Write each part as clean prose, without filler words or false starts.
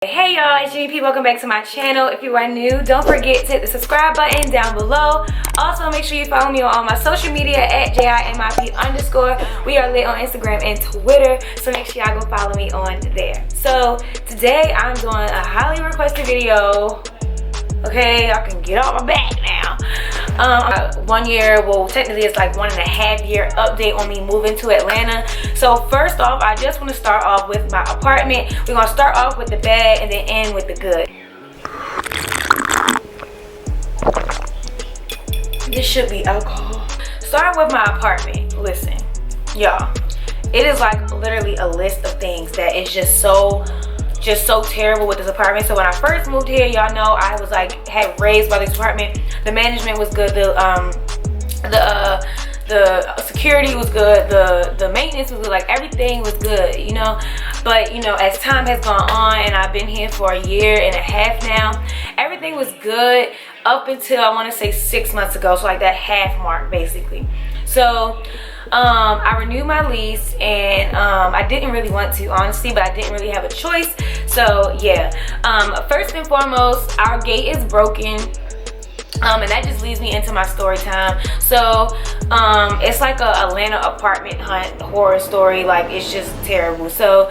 Hey y'all, it's GP. Welcome back to my channel. If you are new, don't forget to hit the subscribe button down below. Also, make sure you follow me on all my social media at JIMIP_. We are lit on Instagram and Twitter, so make sure y'all go follow me on there. So today I'm doing a highly requested video. Okay, I can get off my back now. 1 year, well technically it's like 1.5 year update on me moving to Atlanta. So first off, I just want to start off with my apartment. We're gonna start off with the bad and then end with the good. This should be alcohol. Starting with my apartment, listen, y'all, it is like literally a list of things that is just so terrible with this apartment. So when I first moved here, y'all know I was like had raised by this apartment. The management was good, the security was good, the maintenance was good, like everything was good, you know. But you know, as time has gone on and I've been here for 1.5 years now, everything was good up until I want to say 6 months ago, so like that half mark basically. So I renewed my lease, and I didn't really want to, honestly, but I didn't really have a choice. So yeah, first and foremost, our gate is broken. And that just leads me into my story time. So it's like a Atlanta apartment hunt horror story. Like, it's just terrible. So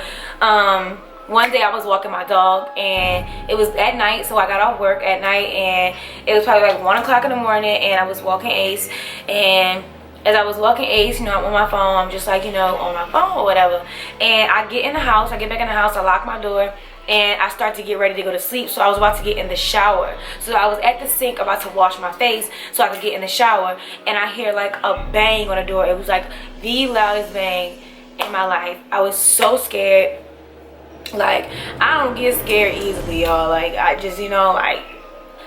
one day I was walking my dog, and it was at night, so I got off work at night, and it was probably like 1 o'clock in the morning, and I was walking Ace. And as I was walking Ace, you know, I'm on my phone, I'm just like, you know, on my phone or whatever. And I get in the house, I get back in the house, I lock my door, and I start to get ready to go to sleep. So I was about to get in the shower. So I was at the sink about to wash my face so I could get in the shower, and I hear like a bang on the door. It was like the loudest bang in my life. I was so scared. Like, I don't get scared easily, y'all. Like, I just, you know, like,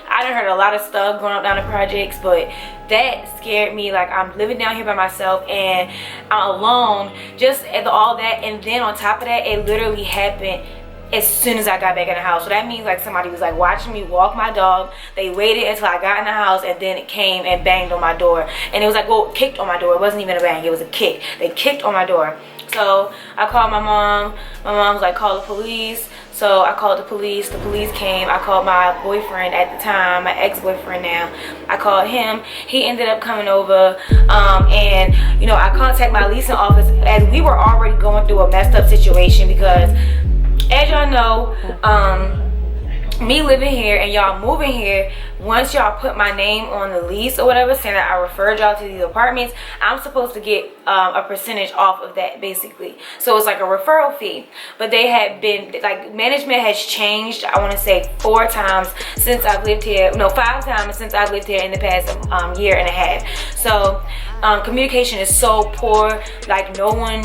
I done heard a lot of stuff going up down the projects, but that scared me. Like, I'm living down here by myself and I'm alone, just all that. And then on top of that, it literally happened as soon as I got back in the house. So that means like somebody was like watching me walk my dog. They waited until I got in the house, and then it came and banged on my door. And it was like, well, kicked on my door. It wasn't even a bang, it was a kick. They kicked on my door. So I called my mom. My mom was like, call the police. So I called the police came. I called my boyfriend at the time, my ex-boyfriend now. I called him. He ended up coming over, and you know, I contacted my leasing office as we were already going through a messed up situation, because as y'all know, me living here and y'all moving here, once y'all put my name on the lease or whatever, saying that I referred y'all to these apartments, I'm supposed to get a percentage off of that basically. So it's like a referral fee. But they had been, like, management has changed, I want to say 4 times since I've lived here. No, 5 times since I've lived here in the past 1.5 years. So communication is so poor. Like, no one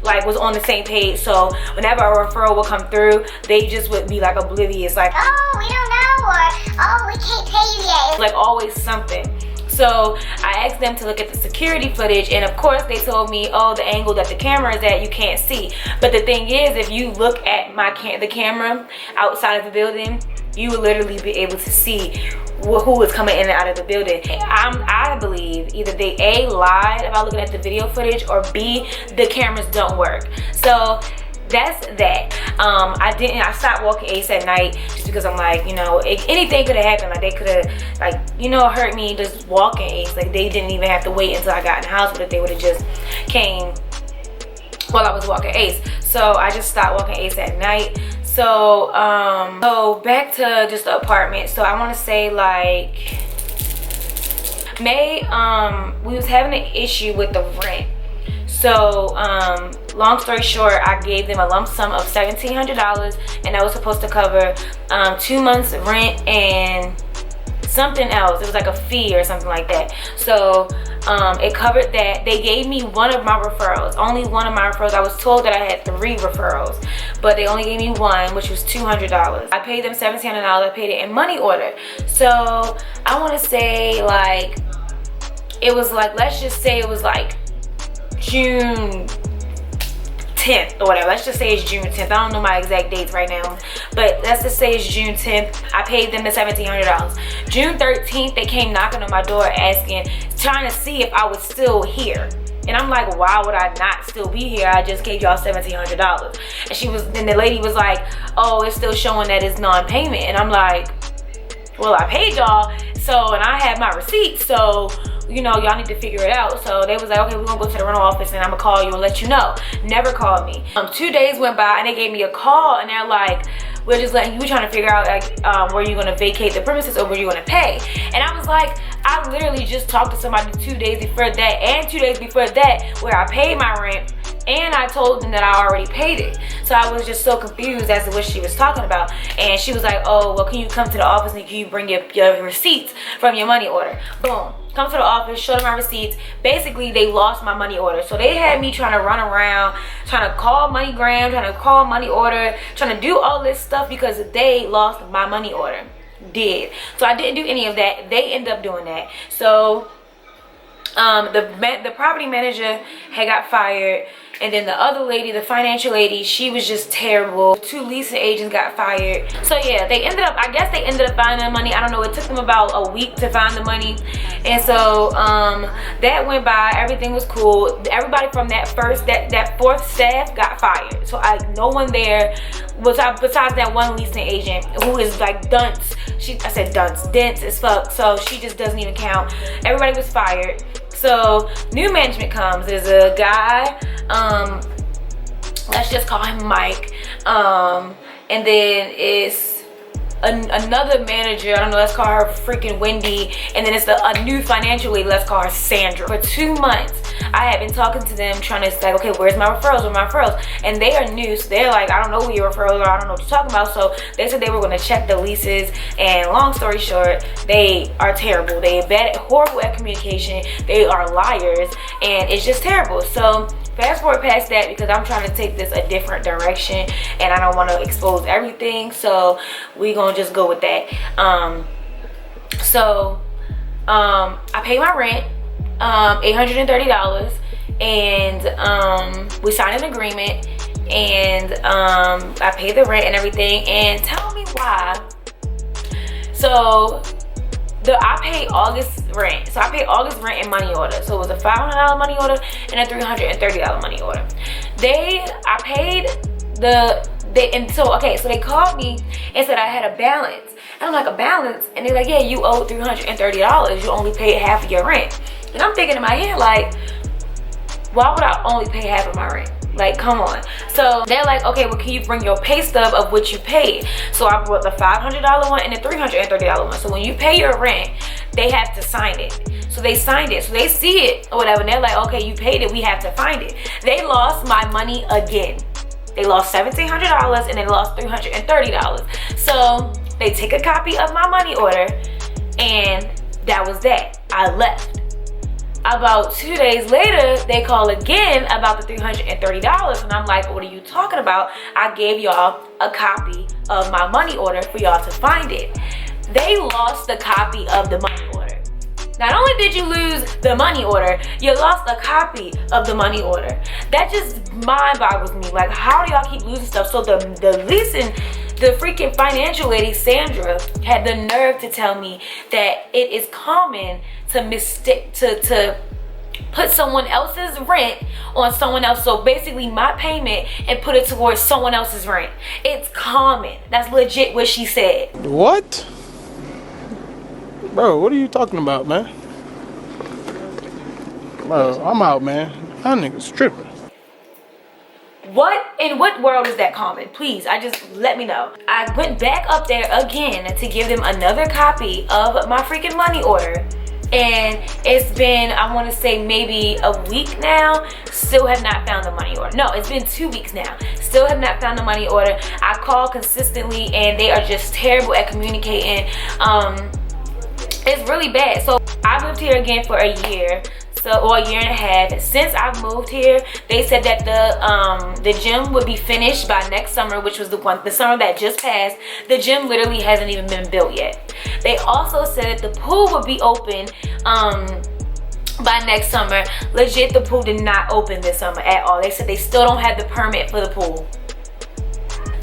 like was on the same page. So whenever a referral would come through, they just would be like oblivious, like, oh, we don't know, or oh, we can't pay you yet. It's like always something. So I asked them to look at the security footage, and of course they told me, oh, the angle that the camera is at, you can't see. But the thing is, if you look at the camera outside of the building, you will literally be able to see who is coming in and out of the building. I believe either they A, lied about looking at the video footage, or B, the cameras don't work. So that's that. I stopped walking Ace at night just because I'm like, you know, anything could have happened. Like, they could have, like, you know, hurt me just walking Ace. Like, they didn't even have to wait until I got in the house, but if they would have just came while I was walking Ace. So I just stopped walking Ace at night. So so back to just the apartment. So I want to say like May, we was having an issue with the rent. So long story short, I gave them a lump sum of $1,700, and that was supposed to cover 2 months rent and something else. It was like a fee or something like that. So it covered that. They gave me one of my referrals, only one of my referrals. I was told that I had 3 referrals, but they only gave me one, which was $200. I paid them $1,700. I paid it in money order. So I want to say like, it was like, let's just say it was like June 10th or whatever. Let's just say it's June 10th. I don't know my exact dates right now, but let's just say it's June 10th. I paid them the $1,700. June 13th, they came knocking on my door asking, trying to see if I was still here. And I'm like, why would I not still be here? I just gave y'all $1,700. And the lady was like, oh, it's still showing that it's non-payment. And I'm like, well, I paid y'all, and I have my receipt, so you know, y'all need to figure it out. So they was like, okay, we're gonna go to the rental office and I'm gonna call you and let you know. Never called me. 2 days went by and they gave me a call and they're like, we're just letting you, trying to figure out like where you're gonna vacate the premises or where you're gonna pay. And I was like, I literally just talked to somebody 2 days before that and 2 days before that where I paid my rent and I told them that I already paid it. So I was just so confused as to what she was talking about. And she was like, oh, well, can you come to the office and can you bring your receipts from your money order? Boom. Come to the office, show them my receipts. Basically, they lost my money order. So they had me trying to run around, trying to call MoneyGram, trying to call money order, trying to do all this stuff because they lost my money order. So I didn't do any of that. They ended up doing that. So the property manager had got fired, and then the other lady, the financial lady, she was just terrible. 2 leasing agents got fired. So yeah, I guess they ended up finding the money. I don't know, it took them about a week to find the money. And so that went by, everything was cool. Everybody from that fourth staff got fired. So no one there was besides that one leasing agent who is like dunce. I said dunce, dense as fuck. So she just doesn't even count. Everybody was fired. So new management comes. There's a guy, let's just call him Mike, and then it's another manager, I don't know, let's call her freaking Wendy, and then it's a new financial lady, let's call her Sandra. For 2 months I have been talking to them, trying to say, okay, where's my referrals, and they are new, so they're like, I don't know who your referrals are, I don't know what you're talking about. So they said they were going to check the leases, and long story short, they are terrible. They are horrible at communication, they are liars, and it's just terrible. So fast forward past that, because I'm trying to take this a different direction and I don't want to expose everything, so we gonna just go with that. I paid my rent, $830, and we signed an agreement, and I paid the rent and everything. And tell me why. So I paid August rent. So I paid August rent and money order. So it was a $500 money order and a $330 money order. So they called me and said I had a balance. And I'm like, a balance? And they're like, yeah, you owe $330. You only paid half of your rent. And I'm thinking in my head, like, why would I only pay half of my rent? Like, come on. So they're like, okay, well, can you bring your pay stub of what you paid? So I brought the $500 one and the $330 one. So when you pay your rent, they have to sign it. So they signed it. So they see it or whatever. And they're like, okay, you paid it. We have to find it. They lost my money again. They lost $1,700 and they lost $330. So they take a copy of my money order, and that was that. I left. About 2 days later, they call again about the $330, and I'm like, what are you talking about? I gave y'all a copy of my money order for y'all to find it. They lost the copy of the money order. Not only did you lose the money order, you lost a copy of the money order. That just mind boggles me. Like, how do y'all keep losing stuff? So the freaking financial lady, Sandra, had the nerve to tell me that it is common to put someone else's rent on someone else. So basically my payment, and put it towards someone else's rent. It's common. That's legit what she said. What? Bro, what are you talking about, man? Bro, I'm out, man. That nigga's tripping. What in what world is that common? Please, let me know. I went back up there again to give them another copy of my freaking money order. And it's been, I want to say maybe a week now, still have not found the money order. No, it's been 2 weeks now, still have not found the money order. I call consistently and they are just terrible at communicating. It's really bad. So I lived here again for a year. Or a year and a half. Since I've moved here, they said that the gym would be finished by next summer, which was the summer that just passed. The gym literally hasn't even been built yet. They also said that the pool would be open by next summer. Legit, the pool did not open this summer at all. They said they still don't have the permit for the pool.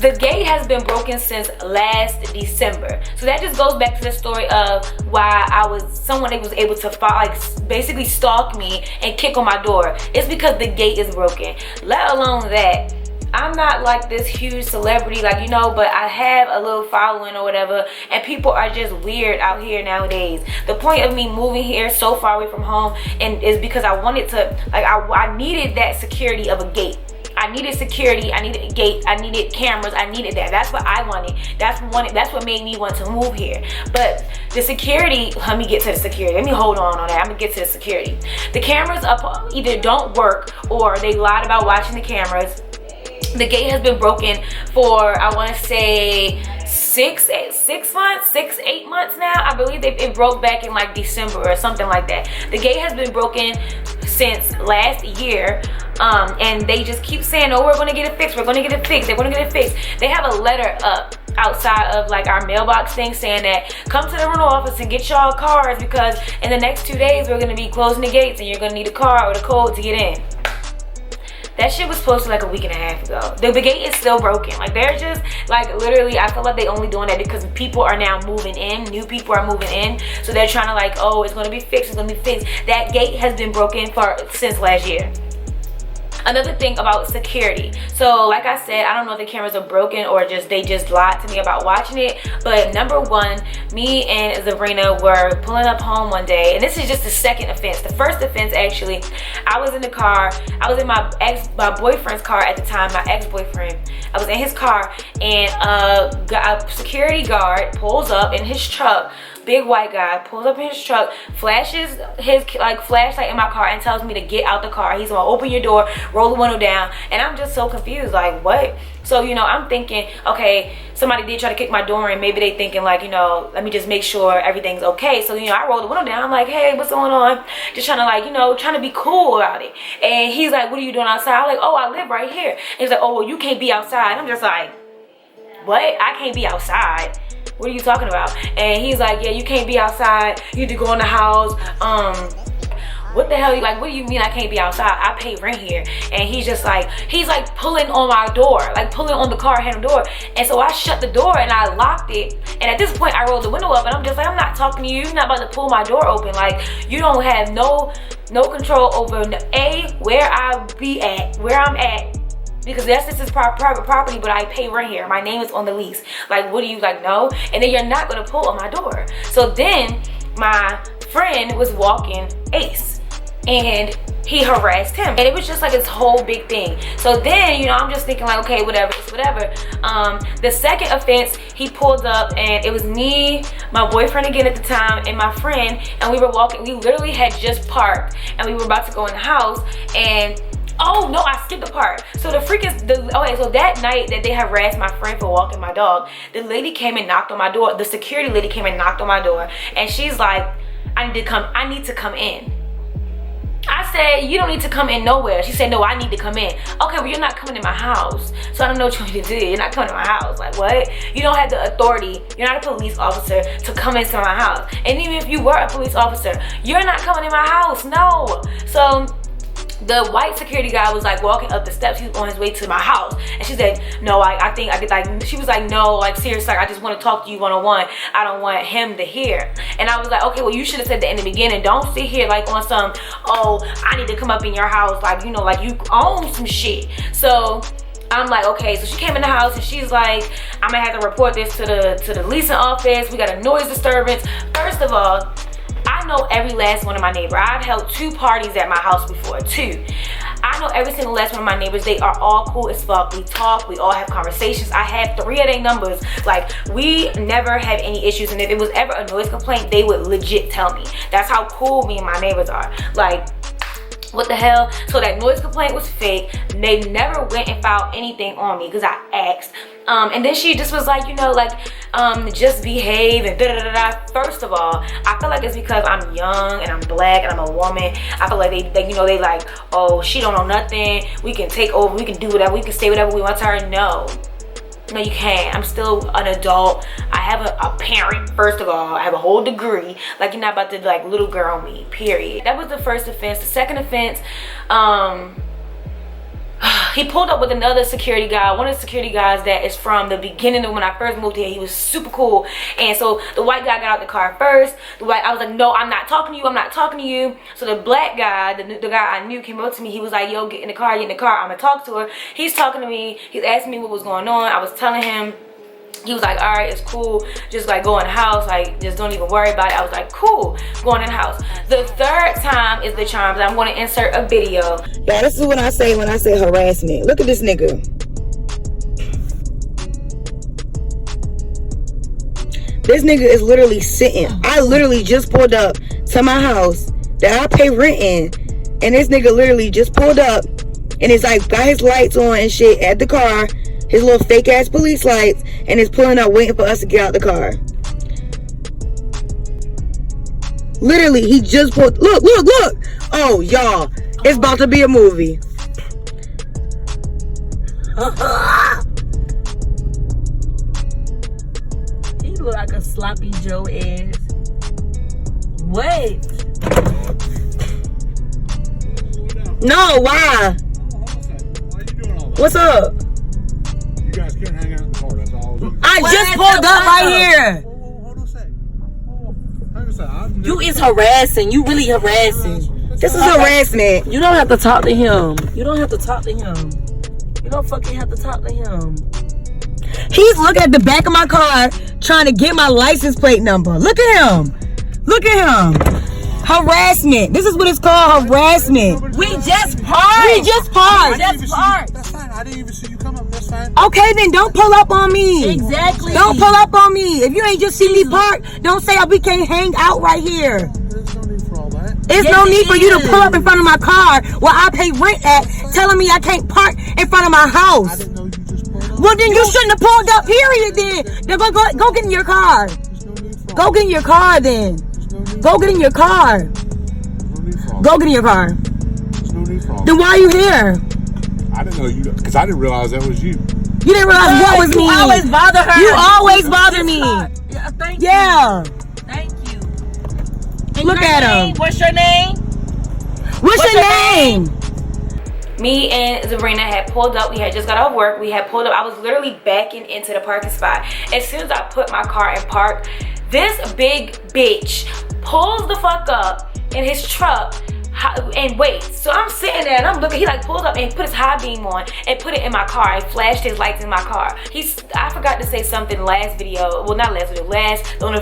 The gate has been broken since last December. So that just goes back to the story of why someone that was able to basically stalk me and kick on my door. It's because the gate is broken. Let alone that I'm not like this huge celebrity, like, you know, but I have a little following or whatever, and people are just weird out here nowadays. The point of me moving here so far away from home and is because I wanted to, like, I needed that security of a gate. I needed security, I needed a gate, I needed cameras, I needed that. That's what I wanted. That's what made me want to move here. But the security, let me get to the security. Let me hold on that. I'm gonna get to the security. The cameras up either don't work or they lied about watching the cameras. The gate has been broken for, I want to say, 8 months now. I believe it broke back in like December or something like that. The gate has been broken since last year. And they just keep saying, oh, we're going to get it fixed. We're going to get it fixed. They're going to get it fixed. They have a letter up outside of like our mailbox thing saying that come to the rental office and get y'all cars because in the next 2 days we're going to be closing the gates and you're going to need a car or the code to get in. That shit was posted like a week and a half ago. The gate is still broken. Like, they're just, like, literally, I feel like they only doing that because people are now moving in. New people are moving in. So they're trying to, like, oh, it's going to be fixed. It's going to be fixed. That gate has been broken since last year. Another thing about security. So like I said, I don't know if the cameras are broken or they just lied to me about watching it. But number one, me and Zarina were pulling up home one day, and this is just the second offense. The first offense, actually, I was in the car. I was in my boyfriend's car at the time, my ex-boyfriend. I was in his car, and a security guard pulls up in his truck. Big white guy pulls up in his truck, flashes his flashlight in my car and tells me to get out the car. He's gonna open your door, roll the window down, and I'm just so confused, like, what? So, you know, I'm thinking, okay, somebody did try to kick my door in. Maybe they thinking, like, you know, let me just make sure everything's okay. So, you know, I roll the window down. I'm like, hey, what's going on? Just trying to, like, you know, trying to be cool about it. And he's like, what are you doing outside? I'm like, oh, I live right here. And he's like, oh, well, you can't be outside. I'm just like, what? I can't be outside? What are you talking about? And he's like, yeah, you can't be outside. You need to go in the house. What the hell? Like, what do you mean I can't be outside? I pay rent here. And he's like pulling on my door, like pulling on the car handle door. And so I shut the door and I locked it. And at this point, I rolled the window up and I'm just like, I'm not talking to you. You're not about to pull my door open. Like, you don't have no control over where I'm at. Because this is private property, but I pay rent here. My name is on the lease. Like, what do you, like, no? And then you're not gonna pull on my door. So then my friend was walking Ace and he harassed him. And it was just like this whole big thing. So then, you know, I'm just thinking like, okay, whatever, it's whatever. The second offense, he pulled up and it was me, my boyfriend again at the time, and my friend, and we were walking. We literally had just parked and we were about to go in the house, and oh no, I skipped the part. So so that night that they harassed my friend for walking my dog, the lady came and knocked on my door. The security lady came and knocked on my door, and she's like, I need to come in. I said, you don't need to come in nowhere. She said, no, I need to come in. Okay, well, you're not coming in my house. So I don't know what you want me to do. You're not coming to my house. Like, what? You don't have the authority. You're not a police officer to come into my house. And even if you were a police officer, you're not coming in my house. No. So the white security guy was like walking up the steps. He was on his way to my house, and she said, no, I think I could, like, she was like, no, like, seriously, like, I just want to talk to you one-on-one. I don't want him to hear. And I was like, okay, well, you should have said that in the beginning. Don't sit here like on some, oh, I need to come up in your house, like, you know, like you own some shit. So I'm like, okay. So she came in the house and she's like, I'm gonna have to report this to the leasing office. We got a noise disturbance. First of all, I know every last one of my neighbors. I've held 2 parties at my house before, 2. I know every single last one of my neighbors. They are all cool as fuck. We talk, we all have conversations. I have 3 of their numbers. Like, we never have any issues, and if it was ever a noise complaint, they would legit tell me. That's how cool me and my neighbors are. Like, what the hell? So that noise complaint was fake. They never went and filed anything on me because I asked. And then she just was like, you know, like, just behave and da-da-da-da. First of all, I feel like it's because I'm young and I'm black and I'm a woman. I feel like they you know, they like, oh, she don't know nothing. We can take over. We can do whatever. We can say whatever we want to her. No, you can't. I'm still an adult. I have a parent, first of all. I have a whole degree. Like, you're not about to, like, little girl me, period. That was the first offense. The second offense, he pulled up with another security guy, one of the security guys that is from the beginning of when I first moved here. He was super cool. And so the white guy got out the car first. I was like, no, I'm not talking to you. I'm not talking to you. So the black guy, the guy I knew, came up to me. He was like, yo, get in the car, get in the car. I'm going to talk to her. He's talking to me. He's asking me what was going on. I was telling him. He was like, all right, it's cool. Just like go in the house. Like, just don't even worry about it. I was like, cool, going in the house. The third time is the charm. I'm going to insert a video. Yeah, this is what I say when I say harassment. Look at this nigga. This nigga is literally sitting. I literally just pulled up to my house that I pay rent in. And this nigga literally just pulled up and is like, got his lights on and shit at the car. His little fake ass police lights, and is pulling up waiting for us to get out the car. Literally, he just pulled. Look. Oh, y'all, it's about to be a movie. He look like a sloppy Joe ass. Wait. No, why? What's up? You guys can't hang out in the car, that's all. I just pulled up right here. Hold on a second. You is harassing. You really harassing. This is harassment. You don't have to talk to him. You don't fucking have to talk to him. He's looking at the back of my car trying to get my license plate number. Look at him. Harassment. This is what it's called, harassment. We just parked. That's fine. I didn't even see you come up. That's fine. Okay, then don't pull up on me. Exactly. Don't pull up on me. If you ain't just see me park, don't say we can't hang out right here. There's no need for all that. There's no need for you to pull up in front of my car where I pay rent at, telling me I can't park in front of my I house. didn't know you just pulled up. Well, then you shouldn't have pulled up, period, then. Then go get in your car. There's no need for all Go get in your car, then. that. Go get in your car. Go get in your car. There's no need for all Then that. why are you here? I didn't know you, because I didn't realize that was you. You didn't realize what was me. You always bother her. You always bother me. Yeah, thank you. Yeah. Thank you. Look at him. What's your name? What's your name? Me and Zarina had pulled up. We had just got off work. We had pulled up. I was literally backing into the parking spot. As soon as I put my car in park, this big bitch pulls the fuck up in his truck and waits. So I'm sitting there and I'm looking. He like pulled up and put his high beam on and put it in my car and flashed his lights in my car. I forgot to say something last video. Well, not last video. On the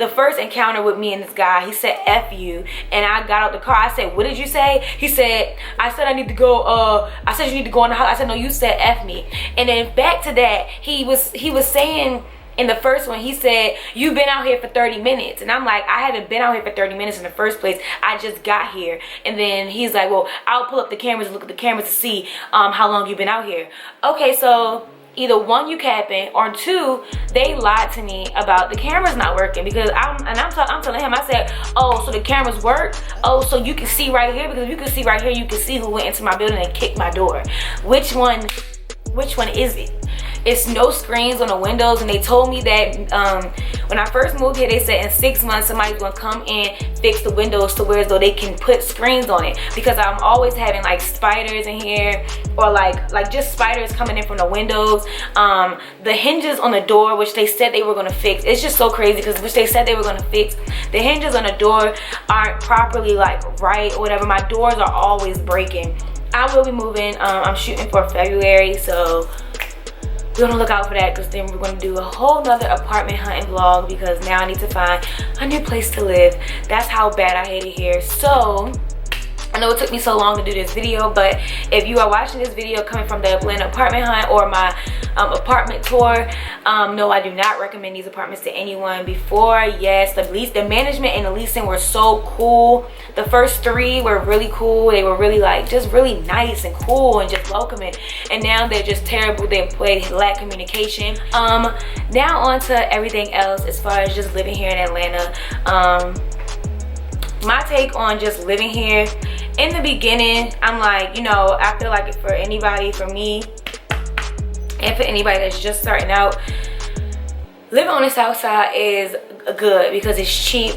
first encounter with me and this guy, he said F you, and I got out the car. I said, what did you say? He said, I said I need to go, I said you need to go in the house. I said, no, you said F me. And then back to that, he was saying in the first one, he said, you've been out here for 30 minutes. And I'm like, I haven't been out here for 30 minutes in the first place. I just got here. And then he's like, well, I'll pull up the cameras and look at the cameras to see how long you've been out here. Okay, so either one, you capping, or two, they lied to me about the cameras not working. Because I'm telling him, I said, oh, so the cameras work? Oh, so you can see right here? Because if you can see right here, you can see who went into my building and kicked my door. Which one is it? It's no screens on the windows, and they told me that when I first moved here, they said in 6 months somebody's gonna come in, fix the windows to where as though they can put screens on it, because I'm always having like spiders in here, or like just spiders coming in from the windows. The hinges on the door, which they said they were gonna fix, it's just so crazy, because which they said they were gonna fix, the hinges on the door aren't properly like right or whatever. My doors are always breaking. I will be moving. I'm shooting for February, so we're gonna look out for that, because then we're gonna do a whole nother apartment hunting vlog, because now I need to find a new place to live. That's how bad I hate it here. So I know it took me so long to do this video, but if you are watching this video coming from the Atlanta apartment hunt or my apartment tour, no, I do not recommend these apartments to anyone. Before, yes, the management and the leasing were so cool. The first 3 were really cool. They were really like just really nice and cool and just welcoming, and now they're just terrible. They lack communication. Now on to everything else as far as just living here in Atlanta. My take on just living here, in the beginning, I'm like, you know, I feel like for anybody, for me and for anybody that's just starting out, living on the south side is good because it's cheap,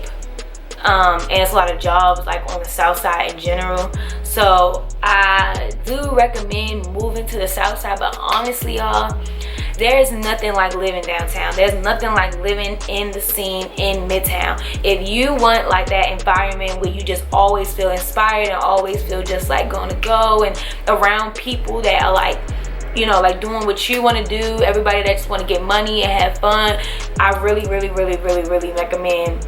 and it's a lot of jobs like on the south side in general. So I do recommend moving to the south side, but honestly, y'all, there's nothing like living downtown. There's nothing like living in the scene in Midtown. If you want like that environment where you just always feel inspired and always feel just like going to go and around people that are like, you know, like doing what you want to do, everybody that just want to get money and have fun, I really recommend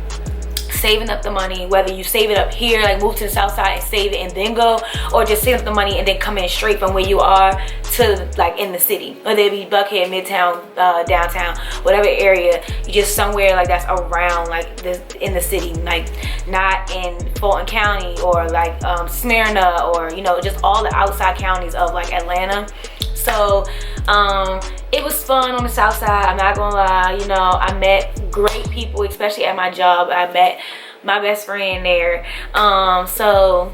saving up the money, whether you save it up here, like move to the south side and save it and then go, or just save up the money and then come in straight from where you are to like in the city, whether it be Buckhead, Midtown, downtown, whatever area, you just somewhere like that's around like this in the city, like not in Fulton County or like Smyrna, or you know, just all the outside counties of like Atlanta. So it was fun on the south side, I'm not gonna lie. You know, I met great people, especially at my job. I met my best friend there. So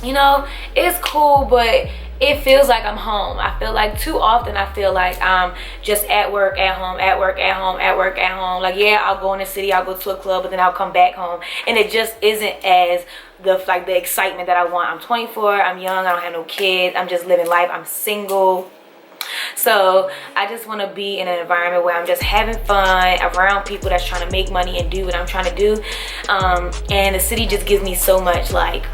you know, it's cool, but it feels like I'm home. I feel like too often I feel like I'm just at work, at home, at work, at home, at work, at home. Like, yeah, I'll go in the city, I'll go to a club, but then I'll come back home, and it just isn't as the excitement that I want. I'm 24, I'm young, I don't have no kids, I'm just living life, I'm single. So I just want to be in an environment where I'm just having fun around people that's trying to make money and do what I'm trying to do. And the city just gives me so much like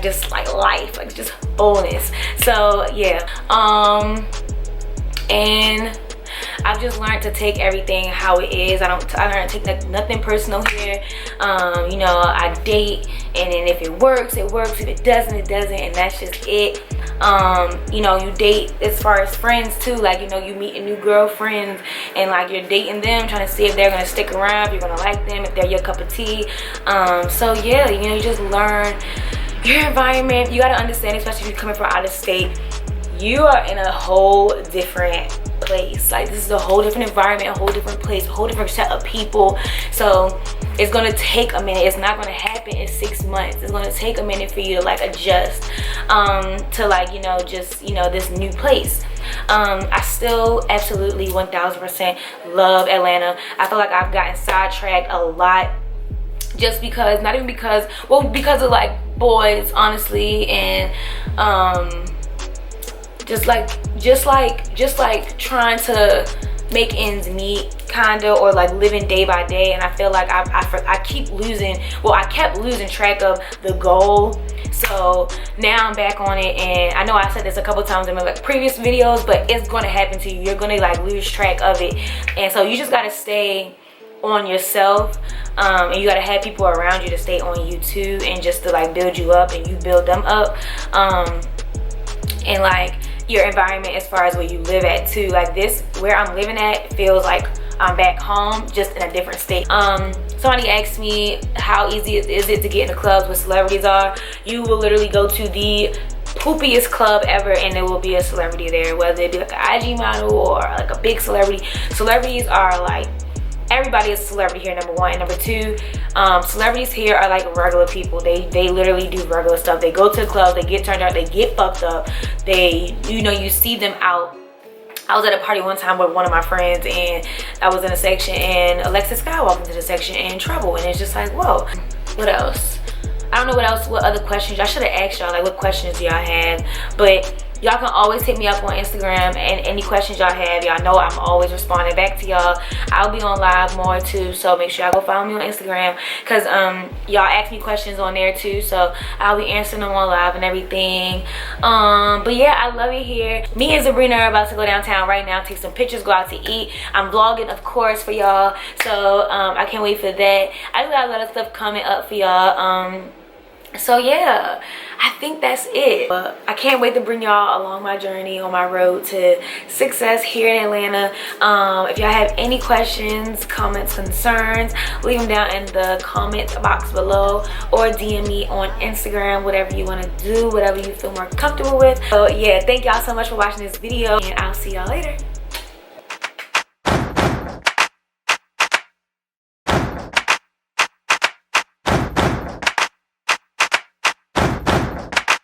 just like life, like just fullness. So yeah, and I've just learned to take everything how it is. I learned to take nothing personal here. You know, I date, and then if it works, it works. If it doesn't, it doesn't, and that's just it. You know, you date as far as friends too. Like, you know, you meet a new girlfriend, and like you're dating them, trying to see if they're gonna stick around, if you're gonna like them, if they're your cup of tea. So yeah, you know, you just learn your environment. You gotta understand, especially if you're coming from out of state, you are in a whole different place. Like, this is a whole different environment, a whole different place, a whole different set of people. So it's gonna take a minute. It's not gonna happen in 6 months. It's gonna take a minute for you to like adjust to like, you know, just, you know, this new place. I still absolutely 1000% love Atlanta. I feel like I've gotten sidetracked a lot, just because, not even because, well, because of like boys, honestly, and just like trying to make ends meet, kinda, or like living day by day. And I feel like I keep losing, well, I kept losing track of the goal. So now I'm back on it, and I know I said this a couple times in my like previous videos, but it's gonna happen to you. You're gonna like lose track of it, and so you just gotta stay on yourself, and you gotta have people around you to stay on you too, and just to like build you up and you build them up, and like your environment as far as where you live at too. Like, this, where I'm living at, feels like I'm back home, just in a different state. Somebody asked me how easy is it to get in the clubs where celebrities are. You will literally go to the poopiest club ever and there will be a celebrity there, whether it be like an IG model or like a big celebrity. Celebrities are like, everybody is a celebrity here, number one. And number two, celebrities here are like regular people. They literally do regular stuff. They go to the club, they get turned out, they get fucked up, they, you know, you see them out. I was at a party one time with one of my friends, and I was in a section, and Alexis Sky walked into the section in trouble, and it's just like, whoa. What else? I don't know what other questions. I should have asked y'all like what questions y'all have, but y'all can always hit me up on Instagram, and any questions y'all have, y'all know I'm always responding back to y'all. I'll be on live more too, so make sure y'all go follow me on Instagram, because y'all ask me questions on there too, so I'll be answering them on live and everything. But yeah, I love it here. Me and Sabrina are about to go downtown right now, take some pictures, go out to eat. I'm vlogging, of course, for y'all, so I can't wait for that. I just got a lot of stuff coming up for y'all. So yeah, I think that's it. But I can't wait to bring y'all along my journey on my road to success here in Atlanta. If y'all have any questions, comments, concerns, leave them down in the comment box below, or DM me on Instagram, whatever you want to do, whatever you feel more comfortable with. So yeah, thank y'all so much for watching this video, and I'll see y'all later.